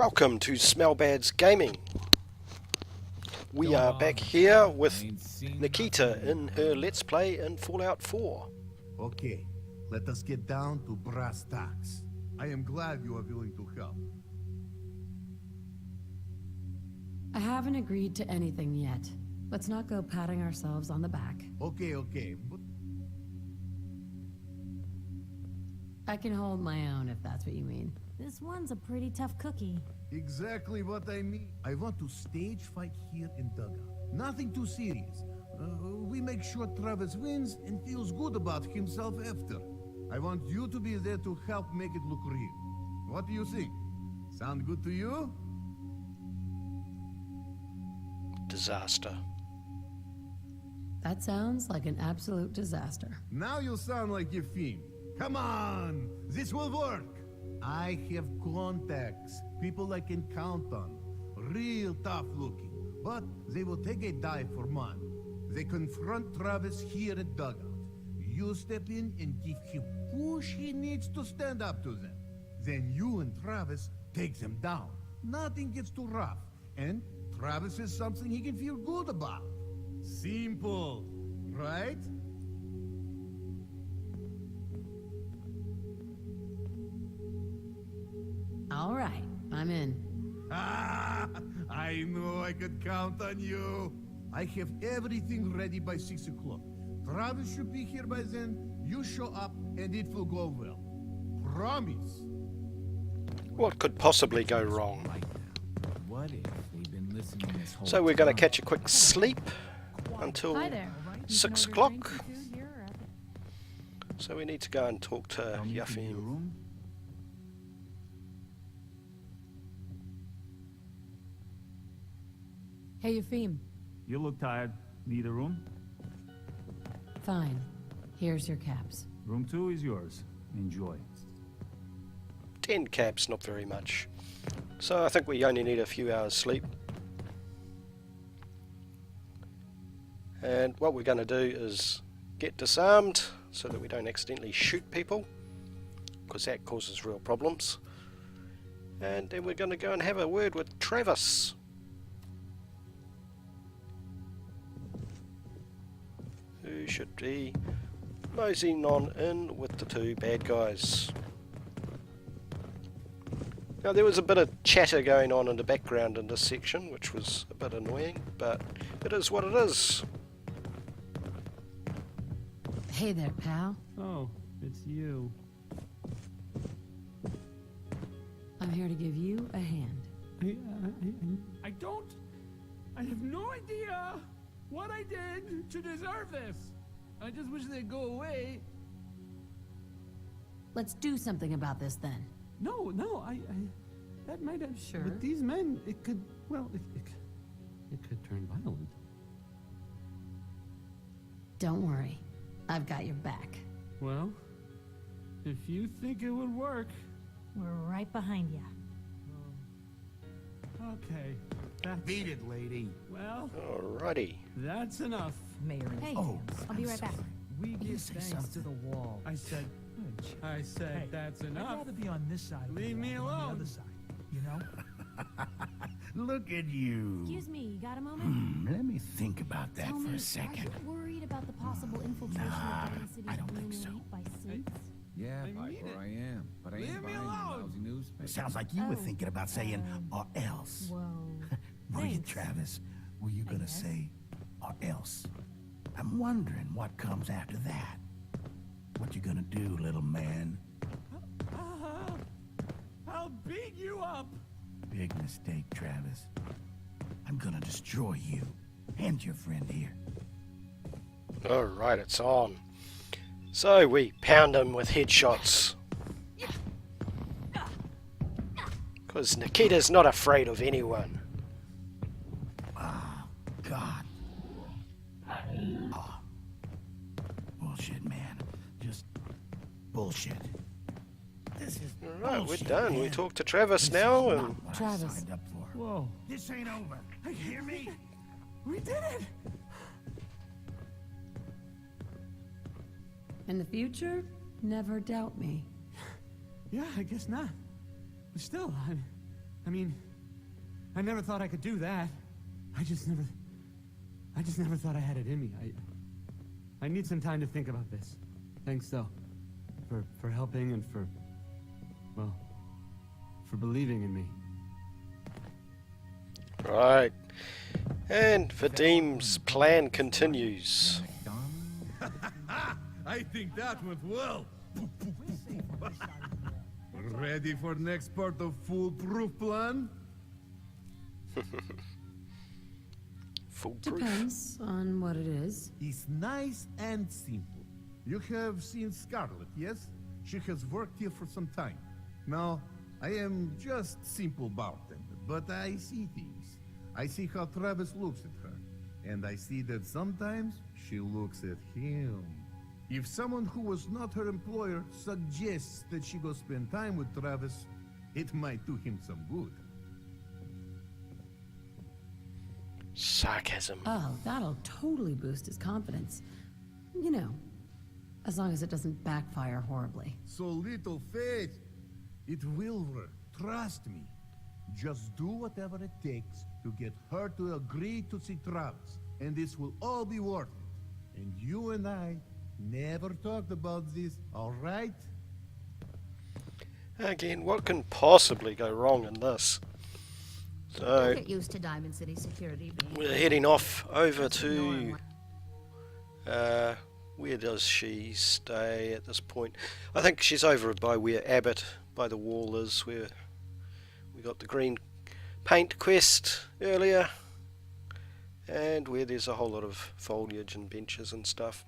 Welcome to Smellbad's Gaming. We are back here with Nikita in her Let's Play in Fallout 4. Okay, let us get down to brass tacks. I am glad you are willing to help. I haven't agreed to anything yet. Let's not go patting ourselves on the back. Okay, but... I can hold my own if that's what you mean. This one's a pretty tough cookie. Exactly what I mean. I want to stage fight here in Dugout. Nothing too serious. We make sure Travis wins and feels good about himself after. I want you to be there to help make it look real. What do you think? Sound good to you? Disaster. That sounds like an absolute disaster. Now you sound like your fiend. Come on! This will work! I have contacts, people I can count on. Real tough looking, but they will take a dive for money. They confront Travis here at Dugout. You step in and give him push he needs to stand up to them. Then you and Travis take them down. Nothing gets too rough, and Travis is something he can feel good about. Simple, right? All right, I'm in. Ah, I knew I could count on you. I have everything ready by 6 o'clock. Travis should be here by then. You show up and it will go well. Promise. What could possibly go wrong? What if they've been listening this whole So we're going to time? catch a quick sleep until Hi there. 6 o'clock. So we need to go and talk to Tell me if you need a Vadim. room? Hey, Eupheme. You look tired. Need a room? Fine. Here's your caps. Room 2 is yours. Enjoy. 10 caps, not very much. So I think we only need a few hours sleep. And what we're going to do is get disarmed so that we don't accidentally shoot people, because that causes real problems. And then we're going to go and have a word with Travis. Who should be moseying on in with the two bad guys. Now there was a bit of chatter going on in the background in this section, which was a bit annoying, but it is what it is. Hey there, pal. Oh, it's you. I'm here to give you a hand. I have no idea what I did to deserve this. I just wish they'd go away. Let's do something about this then. No, that might have... Sure. With these men, it could, well, it could turn violent. Don't worry. I've got your back. Well, if you think it would work... We're right behind you. Okay, that's... Beat it, lady. Well, Alrighty. that's enough. Mayor and Hey, oh, I'll be right back. we You give say thanks something. to the wall. I said Hey, that's I'd enough. rather be on this side of the Leave wall me than on alone. the other side, you know? Look at you. Excuse me, you got a moment? Let me think about that Tell for me, a second. are you worried about the possible infiltration Nah, of Diamond City's I don't think green so. elite by synths? Yeah, I mean Viper, it. I am. But I Leave ain't me buying you alone. lousy newspaper. Sounds like you were Oh, thinking about saying, or else. Whoa. Were you, Thanks. Travis? Were you gonna guess. say, or else? I'm wondering what comes after that. What you gonna do, little man? I'll beat you up. Big mistake, Travis. I'm gonna destroy you and your friend here. Alright, it's on. So we pound him with headshots. Because Nikita's not afraid of anyone. Oh, God. Oh. Bullshit, man. Just bullshit. This is Alright, we're bullshit, done. We man. talk to Travis This now, is and not what I Travis. signed up for. Whoa. This ain't over. You hear me? We did it. In the future, never doubt me. Yeah, I guess not. But still, I mean, I never thought I could do that. I just never thought I had it in me. I need some time to think about this. Thanks, though, for helping and for believing in me. Right. And Vadim's plan continues. I think that went well. Ready for next part of foolproof plan? Foolproof. Depends on what it is. It's nice and simple. You have seen Scarlett, yes? She has worked here for some time. Now, I am just simple bartender, but I see things. I see how Travis looks at her, and I see that sometimes she looks at him. If someone who was not her employer suggests that she go spend time with Travis, it might do him some good. Sarcasm. Oh, that'll totally boost his confidence. You know, as long as it doesn't backfire horribly. So little faith. It will work. Trust me. Just do whatever it takes to get her to agree to see Travis, and this will all be worth it. And you and I never talked about this, all right? Again, what can possibly go wrong in this? So, Get used to Diamond City security being... we're heading off over to... where does she stay at this point? I think she's over by where Abbott, by the wall is, where we got the green paint quest earlier, and where there's a whole lot of foliage and benches and stuff.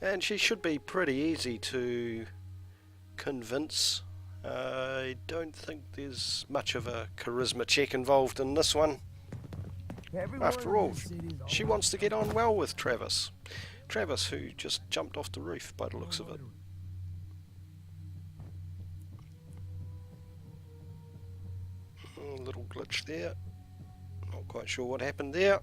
And she should be pretty easy to convince. I don't think there's much of a charisma check involved in this one. After all, she wants to get on well with Travis. Travis, who just jumped off the roof by the looks of it. A little glitch there. Not quite sure what happened there.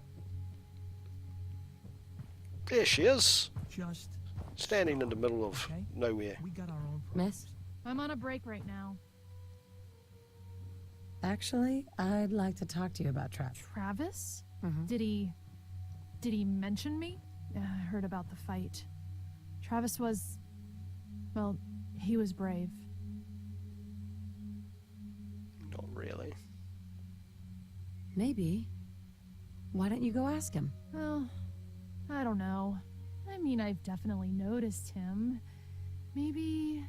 There she is, Just standing in the middle of nowhere. we got our own Miss? I'm on a break right now. Actually, I'd like to talk to you about Travis. Travis? Mhm. Did he mention me? I heard about the fight. Travis was... well, he was brave. Not really. Maybe. Why don't you go ask him? Well, I don't know. I mean, I've definitely noticed him. Maybe...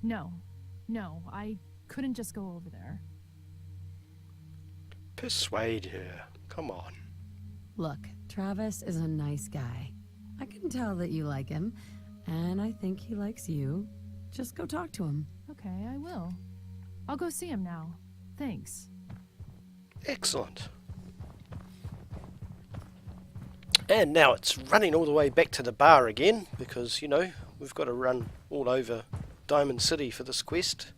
No, I couldn't just go over there. Persuade her. Come on. Look, Travis is a nice guy. I can tell that you like him, and I think he likes you. Just go talk to him. Okay, I will. I'll go see him now. Thanks. Excellent. And now it's running all the way back to the bar again, because, you know, we've got to run all over Diamond City for this quest.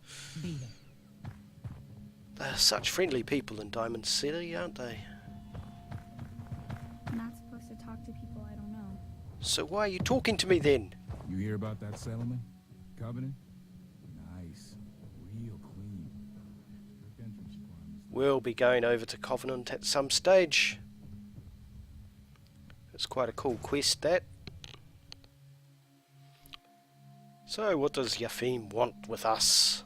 They're such friendly people in Diamond City, aren't they? I'm not supposed to talk to people I don't know. So why are you talking to me then? You hear about that settlement? Covenant? Nice. Real clean. Strict entrance requirements. We'll be going over to Covenant at some stage. It's quite a cool quest, that. So what does Yafim want with us?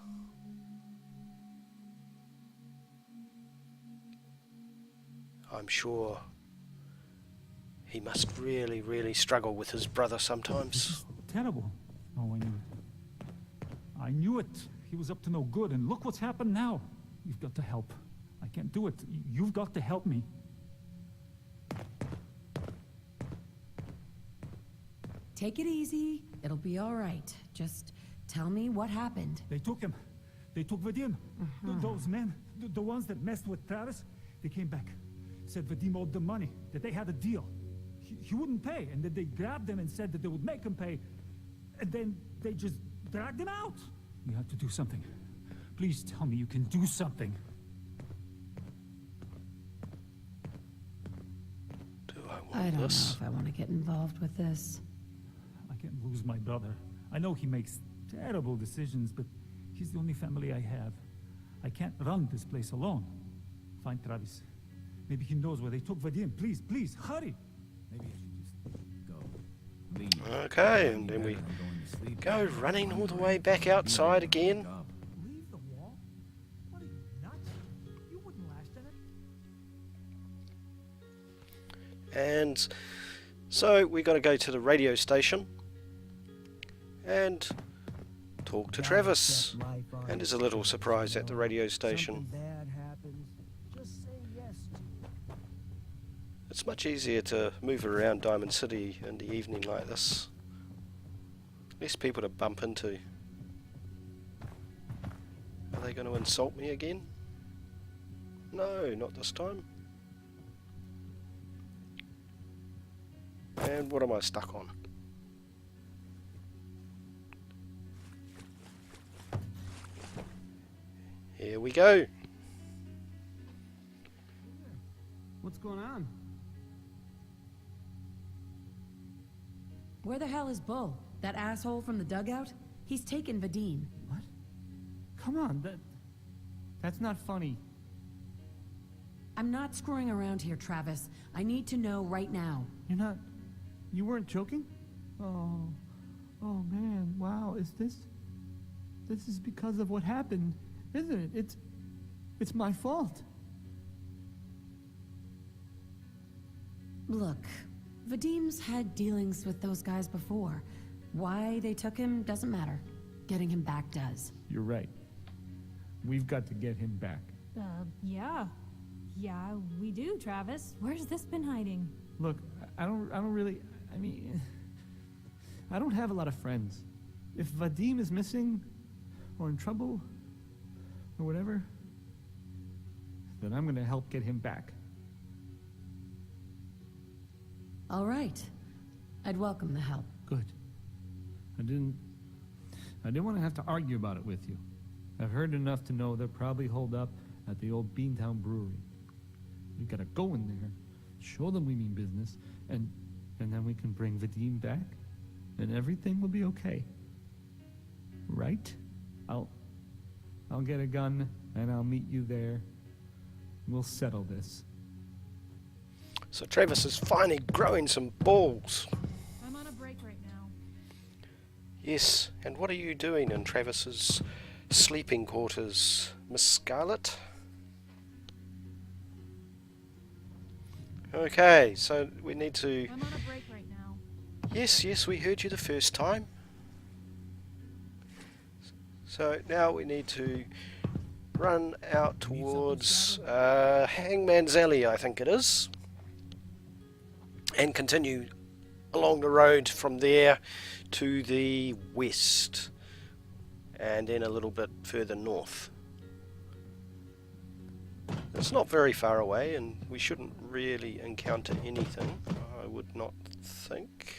I'm sure he must really, really struggle with his brother sometimes. Terrible. Oh, I knew it. He was up to no good, and look what's happened now. You've got to help. I can't do it. You've got to help me. Take it easy. It'll be all right. Just tell me what happened. They took him. They took Vadim. Those men, the ones that messed with Travis, they came back. Said Vadim owed them money, that they had a deal. He wouldn't pay, and that they grabbed him and said that they would make him pay. And then they just dragged him out. You have to do something. Please tell me you can do something. Do I I want don't this? know if I want to get involved with this. I can't lose my brother. I know he makes terrible decisions, but he's the only family I have. I can't run this place alone. Find Travis. Maybe he knows where they took Vadim. Please, please, hurry! Maybe I should just go. Leave. Okay, and then we go running all the way back outside again. Leave the wall? What are you, nuts? You wouldn't last in it. And so we got to go to the radio station and talk to Travis. And there's a little surprise at the radio station. It's much easier to move around Diamond City in the evening like this. Less people to bump into. Are they going to insult me again? No, not this time. And what am I stuck on? Here we go. What's going on? Where the hell is Bull? That asshole from the dugout? He's taken Vadim. What? Come on, that's not funny. I'm not screwing around here, Travis. I need to know right now. You weren't joking? Oh man, wow, this is because of what happened, isn't it? It's my fault. Look, Vadim's had dealings with those guys before. Why they took him doesn't matter. Getting him back does. You're right. We've got to get him back. Yeah. Yeah, we do, Travis. Where's this been hiding? Look, I don't really, I mean, I don't have a lot of friends. If Vadim is missing, or in trouble, or whatever, then I'm gonna help get him back. All right. I'd welcome the help. Good. I didn't want to have to argue about it with you. I've heard enough to know they're probably holed up at the old Beantown Brewery. We gotta go in there, show them we mean business, and then we can bring Vadim back, and everything will be okay. Right? I'll get a gun, and I'll meet you there. We'll settle this. So Travis is finally growing some balls. I'm on a break right now. Yes, and what are you doing in Travis's sleeping quarters, Miss Scarlet? Okay, so we need to... I'm on a break right now. Yes, we heard you the first time. So now we need to run out towards Hangman's Alley, I think it is, and continue along the road from there to the west, and then a little bit further north. It's not very far away, and we shouldn't really encounter anything, I would not think.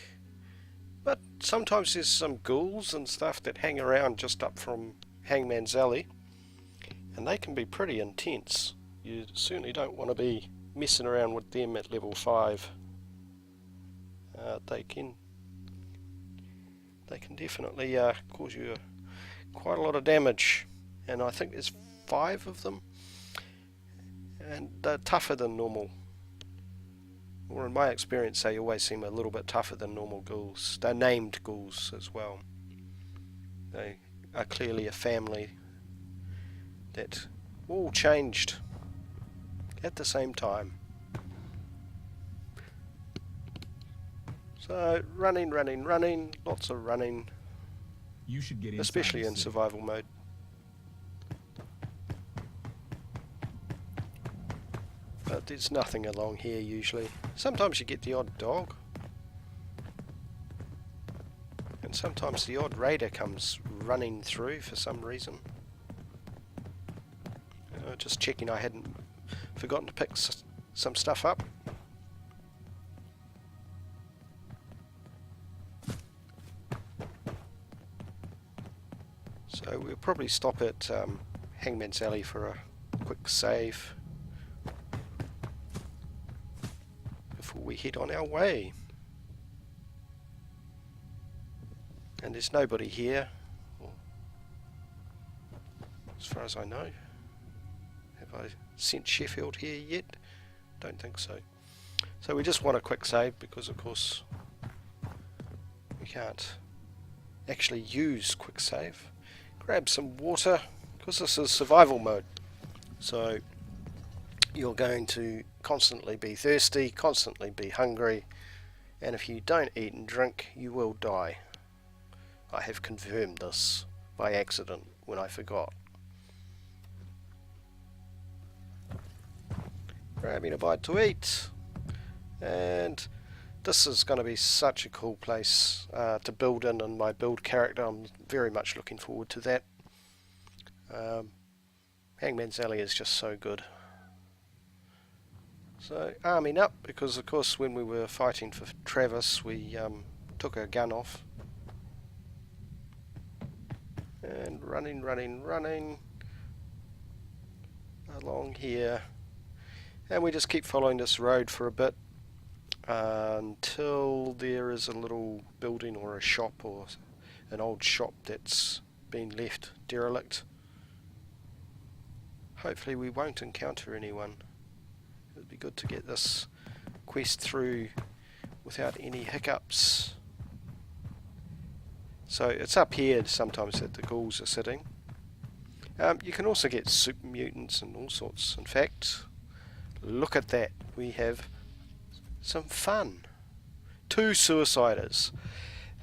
But sometimes there's some ghouls and stuff that hang around just up from Hangman's Alley, and they can be pretty intense. You certainly don't want to be messing around with them at level 5. They can definitely cause you quite a lot of damage, and I think there's 5 of them, and they're tougher than normal. Or in my experience, they always seem a little bit tougher than normal ghouls. They're named ghouls as well. They are clearly a family that all changed at the same time. So running, lots of running, You should get inside especially the in city. survival mode. But there's nothing along here usually. Sometimes you get the odd dog, and sometimes the odd raider comes running through for some reason. Just checking I hadn't forgotten to pick some stuff up. So we'll probably stop at Hangman's Alley for a quick save before we head on our way. And there's nobody here, as far as I know. Have I sent Sheffield here yet? Don't think so. So we just want a quick save because of course we can't actually use quick save. Grab some water because this is survival mode. So you're going to constantly be thirsty, constantly be hungry, and if you don't eat and drink you will die. I have confirmed this by accident when I forgot. Grabbing a bite to eat, and this is going to be such a cool place to build in and my build character. I'm very much looking forward to that. Hangman's Alley is just so good. So arming up, because of course when we were fighting for Travis we took our gun off. And running along here, and we just keep following this road for a bit until there is a little building or a shop or an old shop that's been left derelict. Hopefully we won't encounter anyone. It would be good to get this quest through without any hiccups. So it's up here sometimes that the ghouls are sitting. You can also get super mutants and all sorts. In fact, look at that. We have some fun. 2 suiciders.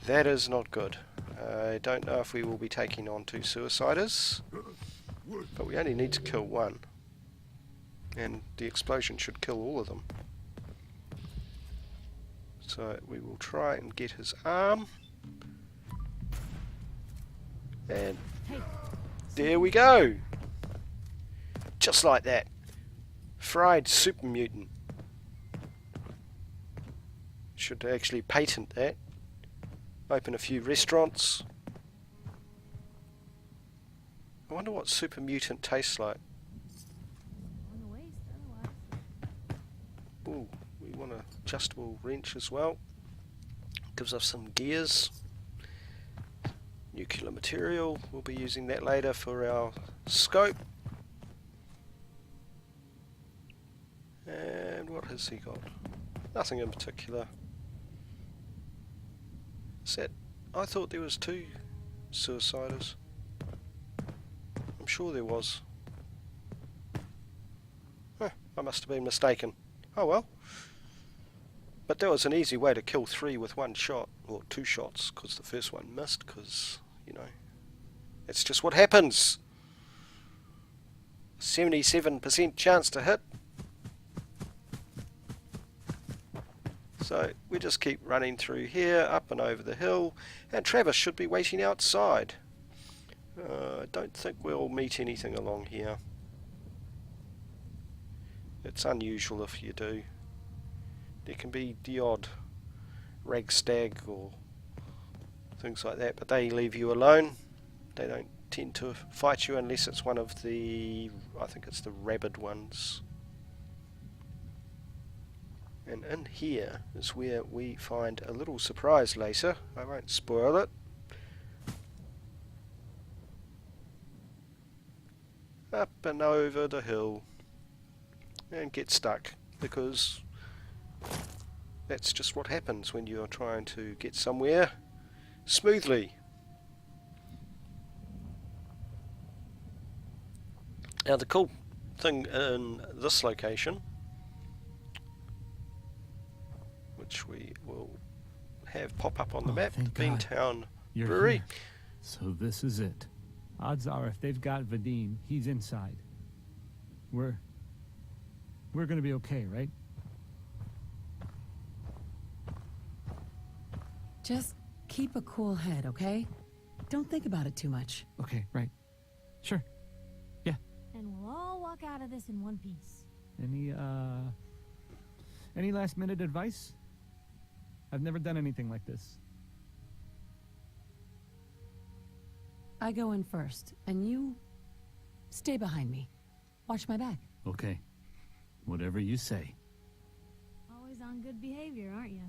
That is not good. I don't know if we will be taking on 2 suiciders, but we only need to kill 1. And the explosion should kill all of them. So we will try and get his arm. And there we go. Just like that. Fried super mutant. Should actually patent that. Open a few restaurants. I wonder what super mutant tastes like. Ooh, we want an adjustable wrench as well. Gives us some gears. Nuclear material, we'll be using that later for our scope. And what has he got? Nothing in particular. Set. I thought there was 2 suiciders. I'm sure there was. Huh, I must have been mistaken. Oh well. But that was an easy way to kill 3 with 1 shot, or 2 shots, because the first one missed, because, you know, that's just what happens. 77% chance to hit. So we just keep running through here, up and over the hill, and Travis should be waiting outside. I don't think we'll meet anything along here. It's unusual if you do. There can be the odd ragstag or things like that, but they leave you alone. They don't tend to fight you unless it's one of the, I think it's the rabid ones. And in here is where we find a little surprise later. I won't spoil it. Up and over the hill and get stuck, because that's just what happens when you're trying to get somewhere smoothly. Now the cool thing in this location, which we will have pop up on the map, the Beantown Brewery. Here. So this is it. Odds are if they've got Vadim, he's inside. We're gonna be okay, right? Just keep a cool head, okay? Don't think about it too much. Okay, right. Sure. Yeah. And we'll all walk out of this in one piece. Any last minute advice? I've never done anything like this. I go in first, and you stay behind me. Watch my back. Okay. Whatever you say. Always on good behavior, aren't you?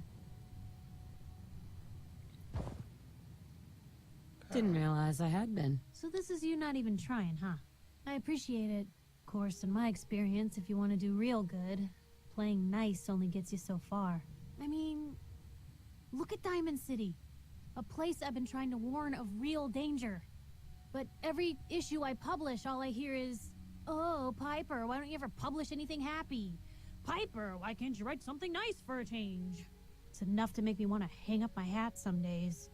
Didn't realize I had been. So this is you not even trying, huh? I appreciate it. course, in my experience, if you want to do real good, playing nice only gets you so far. I mean, look at Diamond City. A place I've been trying to warn of real danger. But every issue I publish, all I hear is, "Oh, Piper, why don't you ever publish anything happy? Piper, why can't you write something nice for a change?" It's enough to make me want to hang up my hat some days.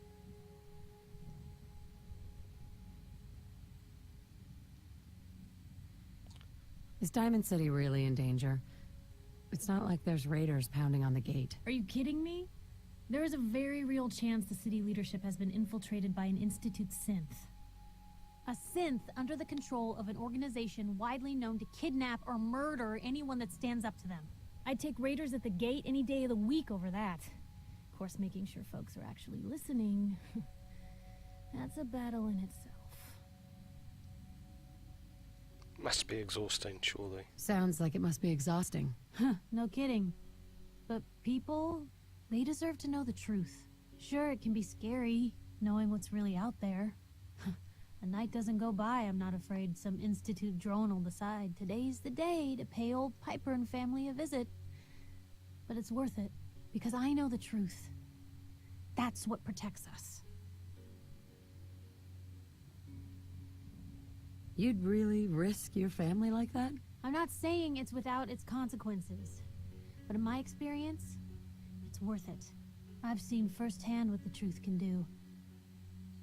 Is Diamond City really in danger? It's not like there's raiders pounding on the gate. Are you kidding me? There is a very real chance the city leadership has been infiltrated by an Institute synth. A synth under the control of an organization widely known to kidnap or murder anyone that stands up to them. I'd take raiders at the gate any day of the week over that. Of course, making sure folks are actually listening. That's a battle in itself. Must be exhausting, surely. Sounds like it must be exhausting. Huh, no kidding. But people, they deserve to know the truth. Sure, it can be scary, knowing what's really out there. A night doesn't go by, I'm not afraid some Institute drone will decide today's the day to pay old Piper and family a visit. But it's worth it, because I know the truth. That's what protects us. You'd really risk your family like that? I'm not saying it's without its consequences, but in my experience, it's worth it. I've seen firsthand what the truth can do.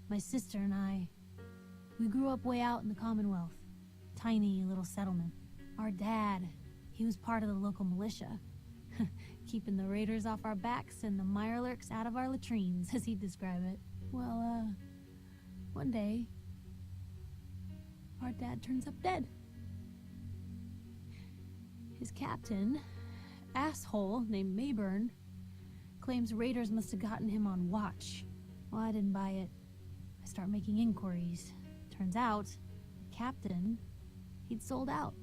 My sister and I, we grew up way out in the Commonwealth. Tiny little settlement. Our dad, he was part of the local militia. Keeping the raiders off our backs and the mirelurks out of our latrines, as he'd describe it. Well, one day, our dad turns up dead. His captain, asshole named Mayburn, claims raiders must have gotten him on watch. Well, I didn't buy it. I start making inquiries. Turns out, the captain, he'd sold out.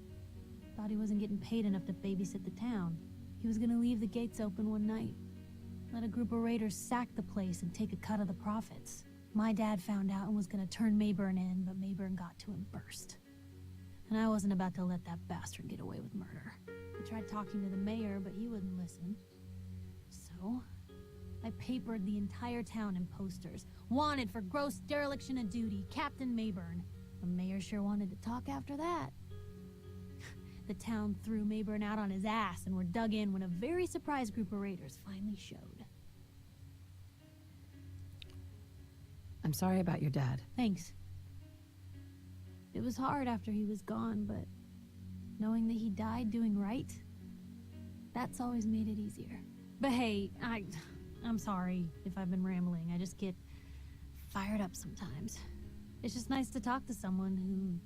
Thought he wasn't getting paid enough to babysit the town. He was gonna leave the gates open one night. Let a group of raiders sack the place and take a cut of the profits. My dad found out and was gonna turn Mayburn in, but Mayburn got to him first. And I wasn't about to let that bastard get away with murder. I tried talking to the mayor, but he wouldn't listen. So, I papered the entire town in posters. Wanted for gross dereliction of duty, Captain Mayburn. The mayor sure wanted to talk after that. The town threw Mayburn out on his ass and were dug in when a very surprised group of raiders finally showed. I'm sorry about your dad. Thanks. It was hard after he was gone, but knowing that he died doing right, that's always made it easier. But hey, I'm sorry if I've been rambling. I just get fired up sometimes. It's just nice to talk to someone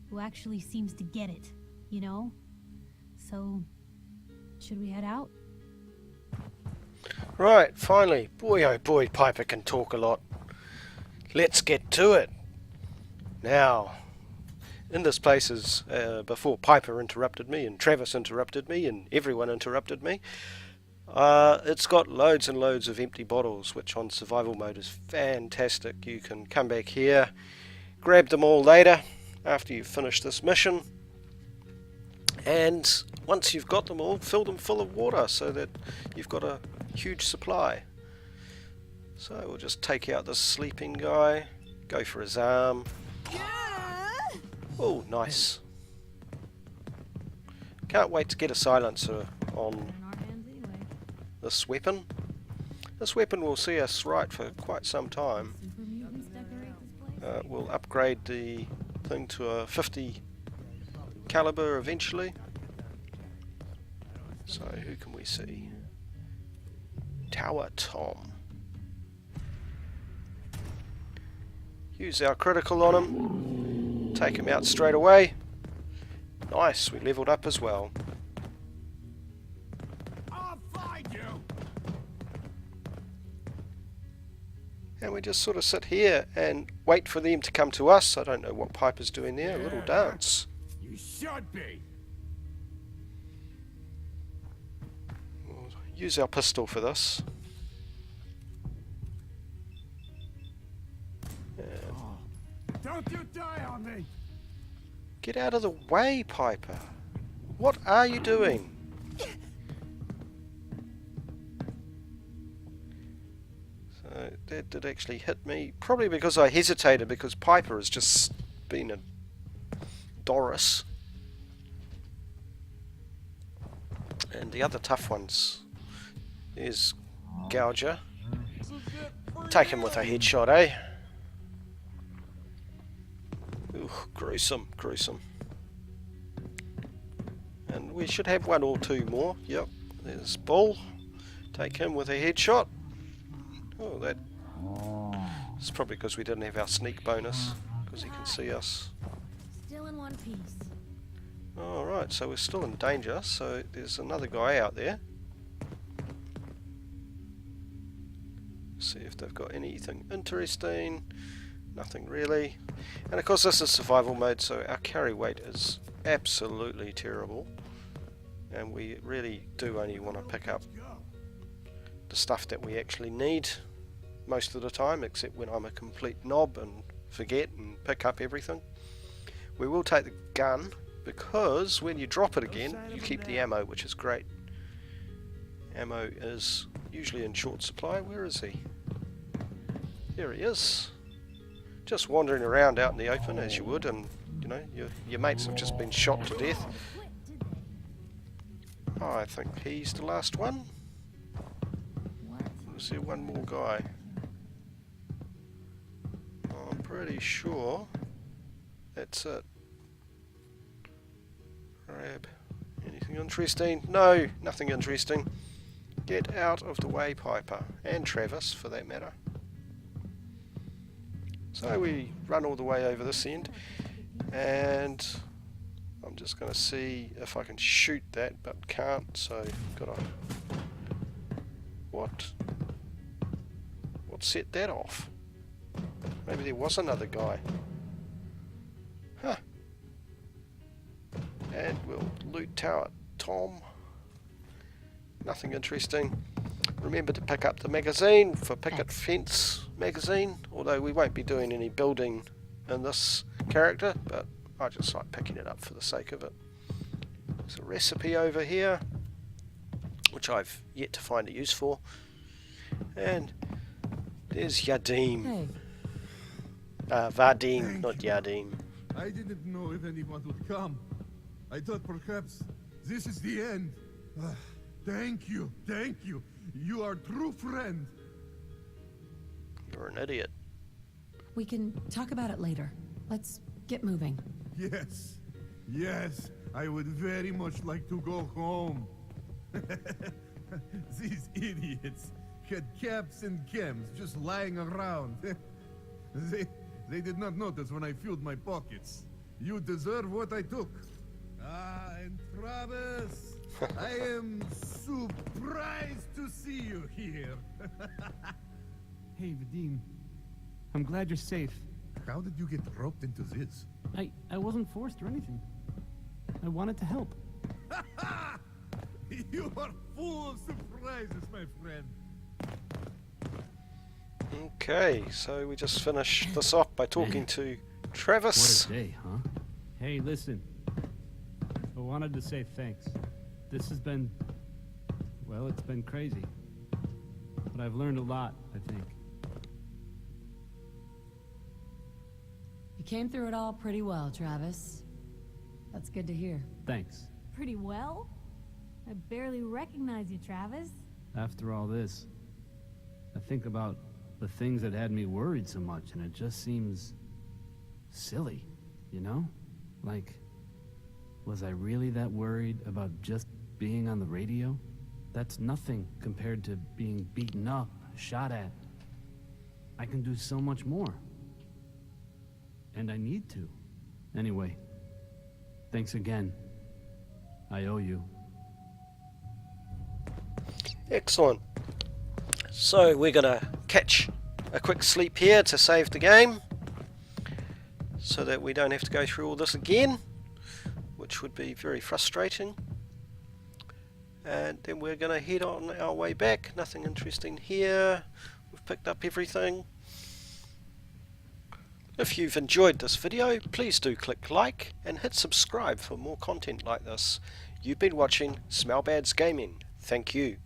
who actually seems to get it, you know? So, should we head out? Right, finally. Boy oh boy, Piper can talk a lot. Let's get to it. Now, in this place is before Piper interrupted me and Travis interrupted me and everyone interrupted me. It's got loads and loads of empty bottles, which on survival mode is fantastic. You can come back here, grab them all later after you've finished this mission, and once you've got them all, fill them full of water so that you've got a huge supply. So we'll just take out this sleeping guy, go for his arm. Oh, nice. Can't wait to get a silencer on this weapon. This weapon will see us right for quite some time. We'll upgrade the thing to a 50 caliber eventually. So who can we see? Tower Tom. Use our critical on him. Take him out straight away. Nice, we leveled up as well. I'll find you. And we just sort of sit here and wait for them to come to us. I don't know what Piper's doing there. A little dance. You should be. We'll use our pistol for this. Don't you die on me. Get out of the way, Piper. What are you doing? So that did actually hit me. Probably because I hesitated, because Piper has just been a Doris. And the other tough ones is Gouger. Take him with a headshot, eh? Ooh, gruesome, gruesome. And we should have one or two more. Yep, there's Bull. Take him with a headshot. Oh, that... It's probably because we didn't have our sneak bonus, because he can see us. Still in one piece. Alright, so we're still in danger, so there's another guy out there. See if they've got anything interesting. Nothing really. And of course this is survival mode, so our carry weight is absolutely terrible. And we really do only want to pick up the stuff that we actually need most of the time, except when I'm a complete knob and forget and pick up everything. We will take the gun, because when you drop it again, you keep the ammo, which is great. Ammo is usually in short supply. Where is he? Here he is. Just wandering around out in the open, as you would, and you know, your mates have just been shot to death. Oh, I think he's the last one. Is there one more guy? I'm pretty sure that's it. Grab anything interesting? No, nothing interesting. Get out of the way, Piper, and Travis for that matter. So we run all the way over this end, and I'm just going to see if I can shoot that, but can't, so got to... What set that off? Maybe there was another guy. Huh. And we'll loot tower Tom. Nothing interesting. Remember to pick up the magazine for Picket Fence magazine, although we won't be doing any building in this character, but I just like picking it up for the sake of it. There's a recipe over here, which I've yet to find a use for. And there's Vadim. Hey. Vadim, not Yadim. I didn't know if anyone would come. I thought perhaps this is the end. Thank you, thank you. You are a true friend. You're an idiot. We can talk about it later. Let's get moving. Yes, yes, I would very much like to go home. These idiots had caps and chems just lying around. They did not notice when I filled my pockets. You deserve what I took. Ah, and Travis, I am surprised to see you here. Hey, Vadim. I'm glad you're safe. How did you get roped into this? I wasn't forced or anything. I wanted to help. You are full of surprises, my friend. Okay, so we just finished this off by talking to Travis. What a day, huh? Hey, listen. I wanted to say thanks. This has been... well, it's been crazy. But I've learned a lot, I think. You came through it all pretty well, Travis. That's good to hear. Thanks. Pretty well? I barely recognize you, Travis. After all this, I think about the things that had me worried so much, and it just seems... silly, you know? Like, was I really that worried about just being on the radio? That's nothing compared to being beaten up, shot at. I can do so much more. And I need to. Anyway, thanks again. I owe you. Excellent. So we're going to catch a quick sleep here to save the game, so that we don't have to go through all this again, which would be very frustrating. And then we're going to head on our way back. Nothing interesting here. We've picked up everything. If you've enjoyed this video, please do click like and hit subscribe for more content like this. You've been watching Smellbads Gaming. Thank you.